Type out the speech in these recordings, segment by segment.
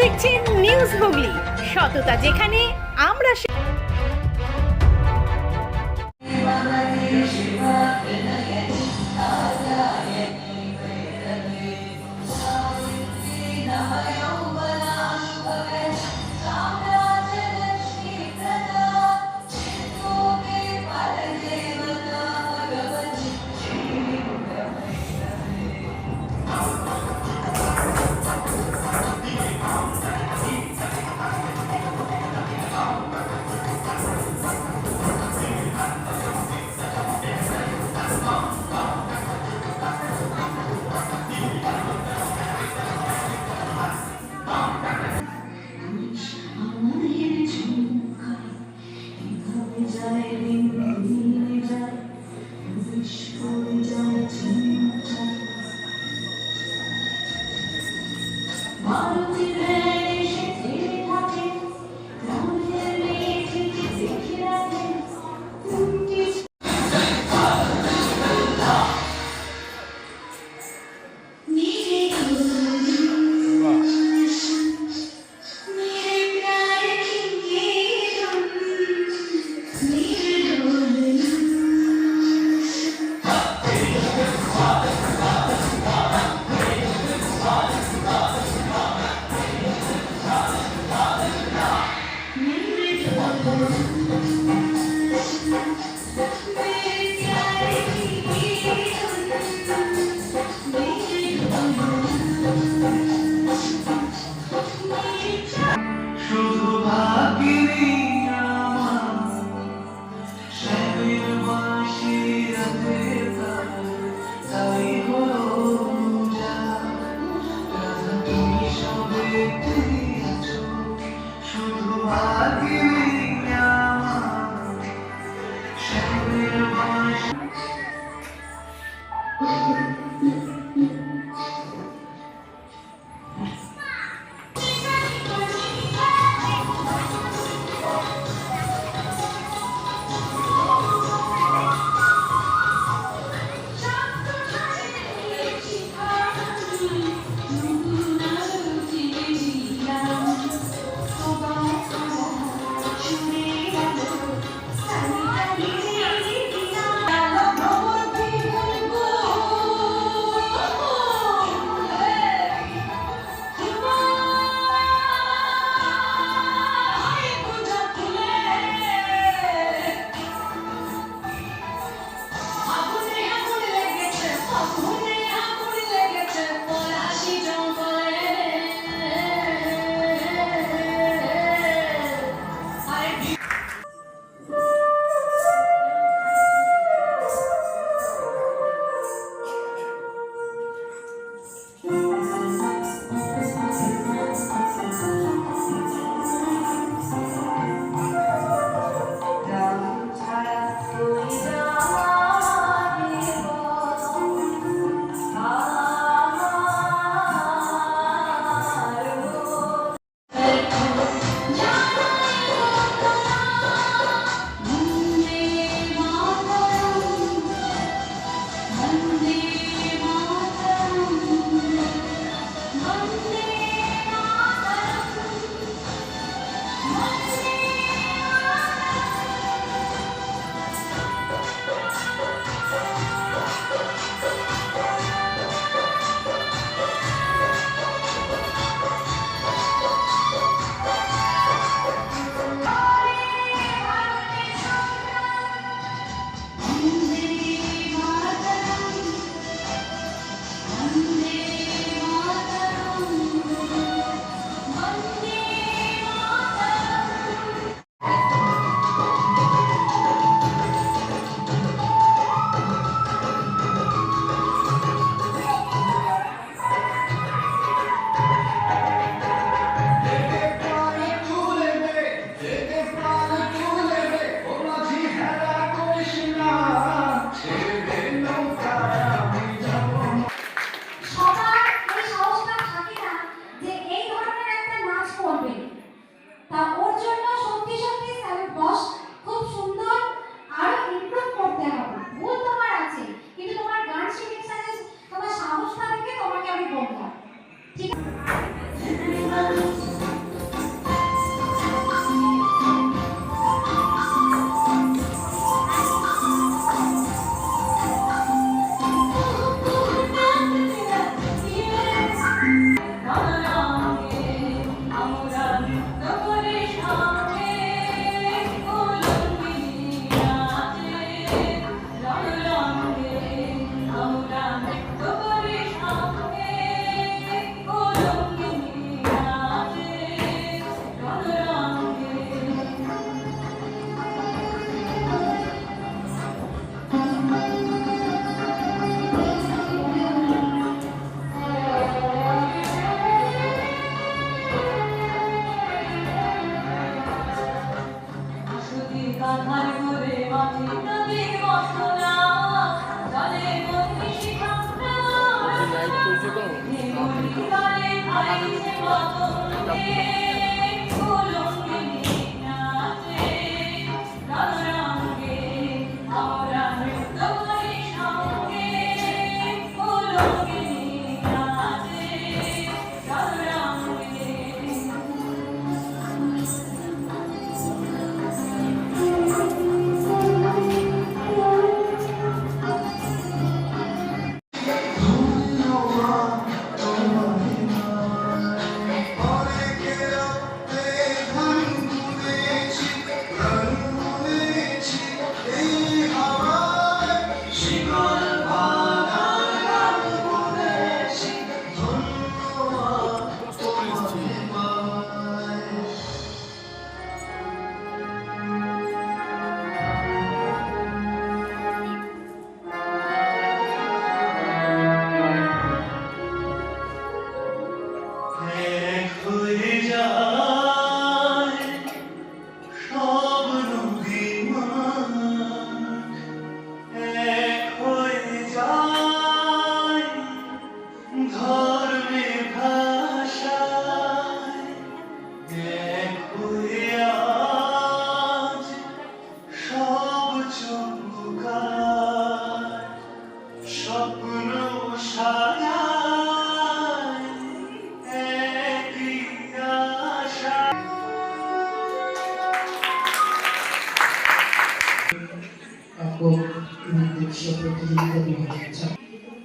দেখছেন নিউজ হুগলি, সততা যেখানে আমরা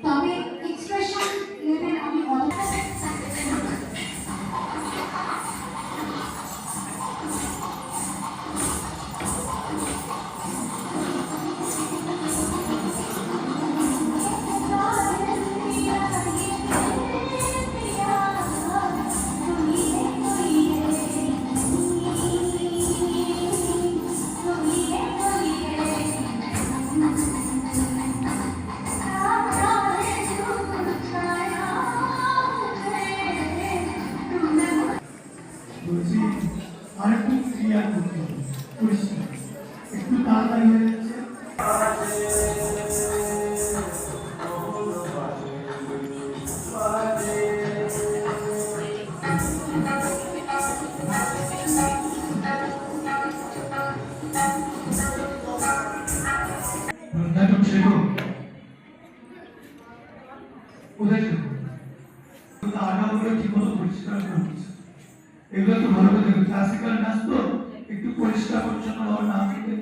তবে এক্সপ্রেশন লেভেল আমি বলছি আরেকটু ক্লিয়ার করতে হবে পরিষ্কার একটু তাড়াতাড়ি হয়ে যাচ্ছে নাটক শেখো কোথায় শেখো আগাগুলো ঠিক মতো পরিষ্কার করছে এগুলো তো ভালো করে ক্লাসিক্যাল নাচ তো একটু পরিষ্কার পরিচ্ছন্ন হওয়ার না থেকে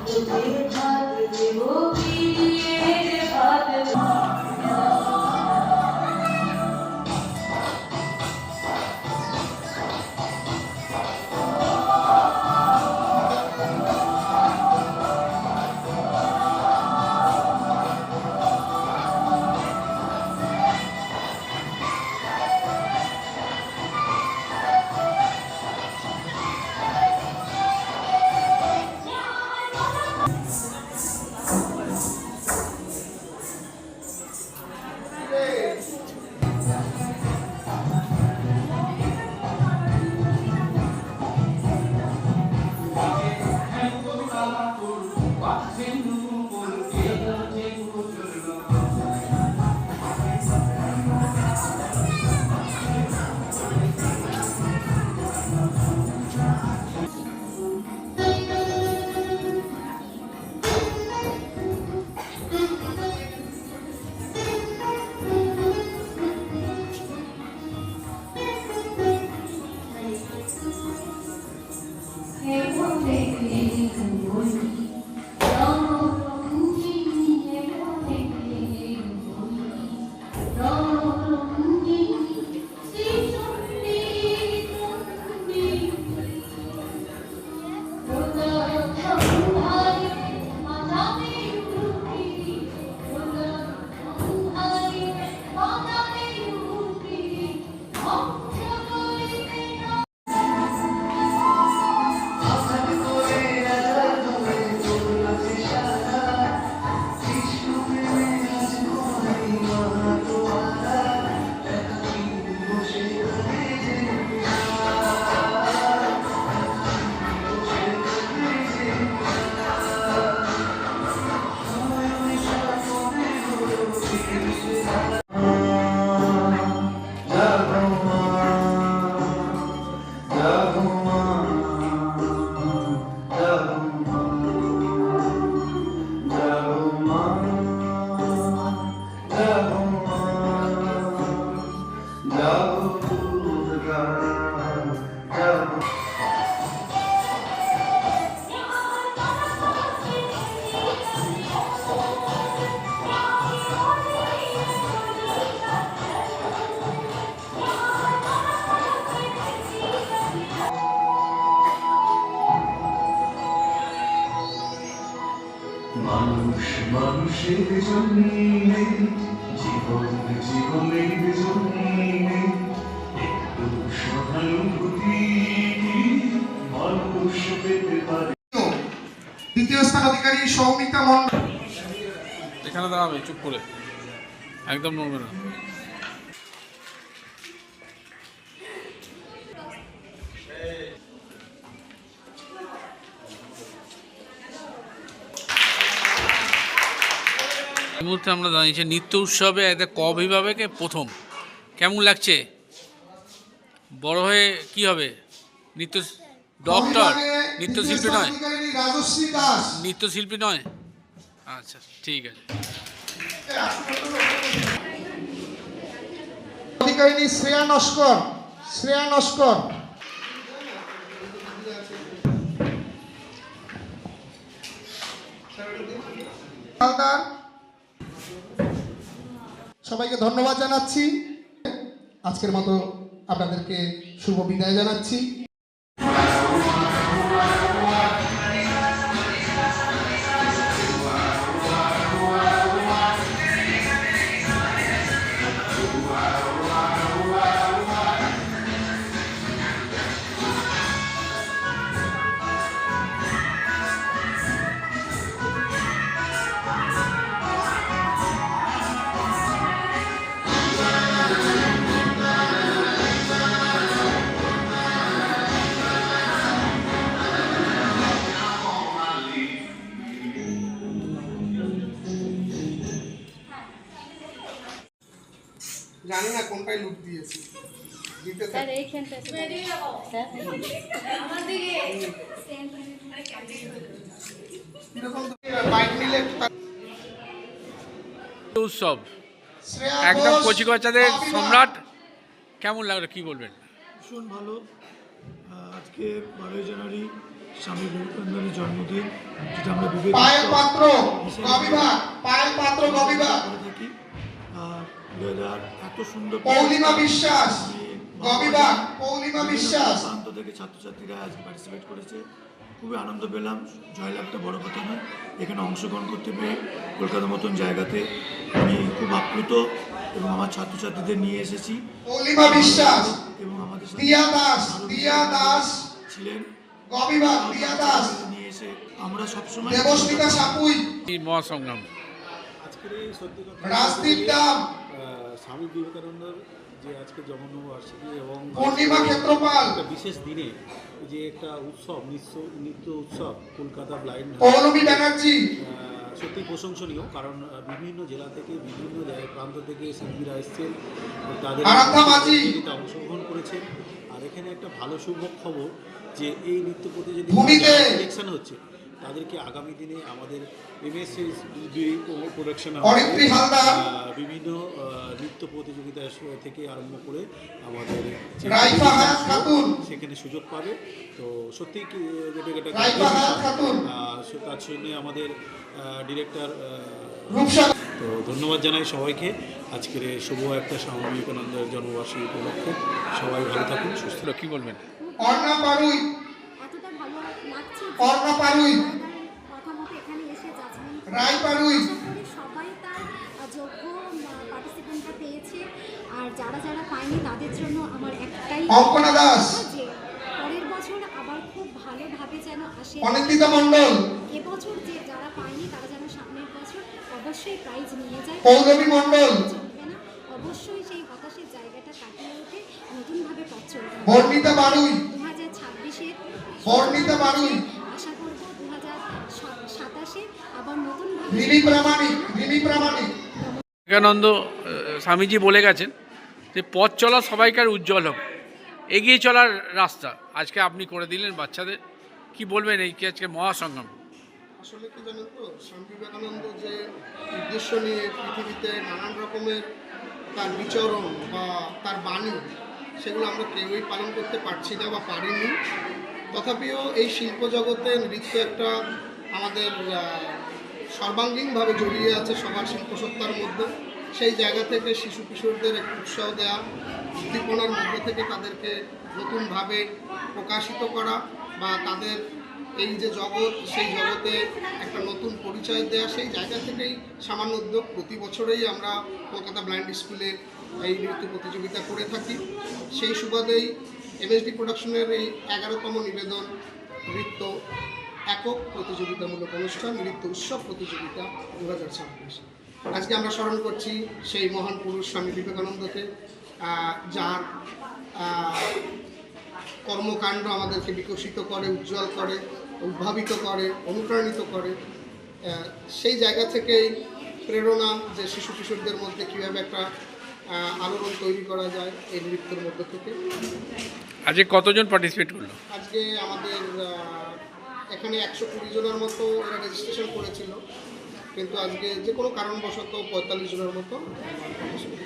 Thank you. মানুষের জন্যে জীবনের জন্যে একটু সহানুভূতি মানুষ পেতে পারে। দ্বিতীয় স্থান অধিকারী সৌমিতা মন্ডল। এখানে দাঁড়াবে চুপ করে, একদম নড়বে না। এই মুহূর্তে আমরা দাঁড়িয়েছি নৃত্য উৎসবে একটা ক বিভাগে প্রথম। কেমন লাগছে? বড় হয়ে কি হবে? নৃত্য ডক্টর, নৃত্যশিল্পী নয়? রাজশ্রী দাস। নৃত্যশিল্পী নয়? আচ্ছা ঠিক আছে। অধিকারিণী শ্রেয়া নস্কর। শ্রেয়া নস্কর। হালদার। সবাইকে ধন্যবাদ জানাচ্ছি। আজকের মতো আপনাদেরকে শুভ বিদায় জানাচ্ছি। জানি না কোনটাই লুট দিয়েছি। স্যার এইখানটা বাইক নিলে উৎসব শ্রেয়া একদম ঘোষ, কচিকাচাদের অভিমান। সম্রাট। কেমন লাগলো, কি বলবেন? ভীষণ ভালো। আজকে 12ই জানুয়ারি স্বামী বিবেকানন্দের জন্মদিন, যেটা আমরা পায়েল পাত্র গবিবা। পায়েল পাত্র গবিবা। করে থাকি। আর এত সুন্দর পৌলিমা বিশ্বাস গবিবা। বিভিন্ন পৌলিমা বিশ্বাস। প্রান্ত থেকে ছাত্রছাত্রীরা আজকে পার্টিসিপেট করেছে, খুবই আনন্দ পেলাম। জয়লাভটা বড় কথা নয়, এখানে অংশগ্রহণ করতে পেরে কলকাতার মতন জায়গাতে আমি খুব আপ্লুত এবং আমার ছাত্রছাত্রীদের নিয়ে এসেছি। পৌলিমা বিশ্বাস। এবং আমাদের সাথে দিয়া দাস। আরো দিয়া দাস ছিলেন গবিবা। দিয়া দাস। নিয়ে এসে আমরা সবসময় দেবস্মিতা সাপুই। এই মহাসংগ্রাম আজকের এই সত্যি কথা রাজদীপ দাম। স্বামী বিবেকানন্দর যে আজকে জন্মবার্ষিকী এবং পূর্ণিমা ক্ষেত্রপাল। একটা বিশেষ দিনে যে একটা উৎসব নৃত্য উৎসব কলকাতা ব্লাইন্ড পৌলমী ব্যানার্জি। সত্যি প্রশংসনীয়, কারণ বিভিন্ন জেলা থেকে বিভিন্ন প্রান্ত থেকে শিল্পীরা এসেছেন, তাদের আরাধ্যা মাঝি। প্রতিযোগিতা অংশগ্রহণ করেছেন। আর এখানে একটা ভালো শুভ খবর যে এই নৃত্য প্রতিযোগিতা ভূমিতে। সিলেকশন হচ্ছে, তাদেরকে আগামী দিনে আমাদের এমএসসি প্রোডাকশন অরিত্রী হালদার। বিভিন্ন নৃত্য প্রতিযোগিতা থেকে আরম্ভ করে আমাদের রাইফা হায়াত খাতুন। সেখানে সুযোগ পাবে। তো সত্যি এটা রাইফা হায়াত খাতুন। তার জন্য আমাদের ডিরেক্টর রূপসা। তো ধন্যবাদ জানাই সবাইকে আজকের এই শুভ একটা স্বামী বিবেকানন্দের জন্মবার্ষিকী উপলক্ষে। সবাই ভালো থাকুন, সুস্থ কি বলবেন? অর্ণা পারুই। এতটা ভালো লাগছে অর্ণা পারুই। কথা মতো এখানে এসে জাজমেন্ট রায় পারুই। সবাই তার যোগ্য পার্টিসিপেন্টরা পেয়েছে। আর যারা যারা পায়নি তাদের জন্য আমার একটাই অঙ্কনা দাস। যে পরের বছর আবার খুব ভালোভাবে যেন আসে। অনিন্দিতা মণ্ডল। এবছর যে যারা পায়নি তারা যেন সামনের বছর অবশ্যই প্রাইজ নিয়ে যায়। পৌলমী মণ্ডল। চলবে না, অবশ্যই সেই হতাশের জায়গাটা কাটিয়ে উঠে নতুনভাবে পথ চলবে। বর্ণিতা বারুই। 2026-এর বর্ণিতা বারুই। আশা করব 2027-এ আবার নতুনভাবে রিমি প্রামাণিক। রিমি প্রামাণিক। বিবেকানন্দ স্বামীজি বলে গেছেন যে পথ চলা সবাইকার উজ্জ্বল হোক, এগিয়ে চলার রাস্তা আজকে আপনি করে দিলেন বাচ্চাদের। কি বলবেন এই কি আজকে মহাসংগ্রাম? আসলে কি জানেন তো, স্বামী বিবেকানন্দ যে উদ্দেশ্য নিয়ে পৃথিবীতে নানান রকমের তার বিচরণ বা তার বাণী, সেগুলো আমরা কেউই পালন করতে পারছি না বা পারিনি। তথাপিও এই শিল্প জগতে নৃত্য একটা আমাদের সর্বাঙ্গীনভাবে জড়িয়ে আছে সবার শিল্পসত্তার মধ্যে। সেই জায়গা থেকে শিশু কিশোরদের একটু উৎসাহ দেওয়া, উদ্দীপনার মধ্যে থেকে তাদেরকে নতুনভাবে প্রকাশিত করা বা তাদের এই যে জগৎ, সেই জগতে একটা নতুন পরিচয় দেওয়া, সেই জায়গা থেকেই সামান্য উদ্যোগ। প্রতি বছরেই আমরা কলকাতা ব্লাইন্ড স্কুলে এই নৃত্য প্রতিযোগিতা করে থাকি। সেই সুবাদেই এমএসডি প্রোডাকশনের এই 11তম নিবেদন নৃত্য একক প্রতিযোগিতামূলক অনুষ্ঠান, নৃত্য উৎসব প্রতিযোগিতা 2026। আজকে আমরা স্মরণ করছি সেই মহান পুরুষ স্বামী বিবেকানন্দকে, যার কর্মকাণ্ড আমাদেরকে বিকশিত করে, উজ্জ্বল করে, উদ্ভাবিত করে, অনুপ্রাণিত করে। সেই জায়গা থেকেই প্রেরণা যে শিশু কিশোরদের মধ্যে কীভাবে একটা আলোড়ন তৈরি করা যায় এই নৃত্যের মধ্যে থেকে। আজকে কতজন পার্টিসিপেট করলো? আজকে আমাদের এখানে 120 জনের মতো এরা রেজিস্ট্রেশন করেছিল, কিন্তু আজকে যে কোনো কারণবশত 45 জনের মতো participate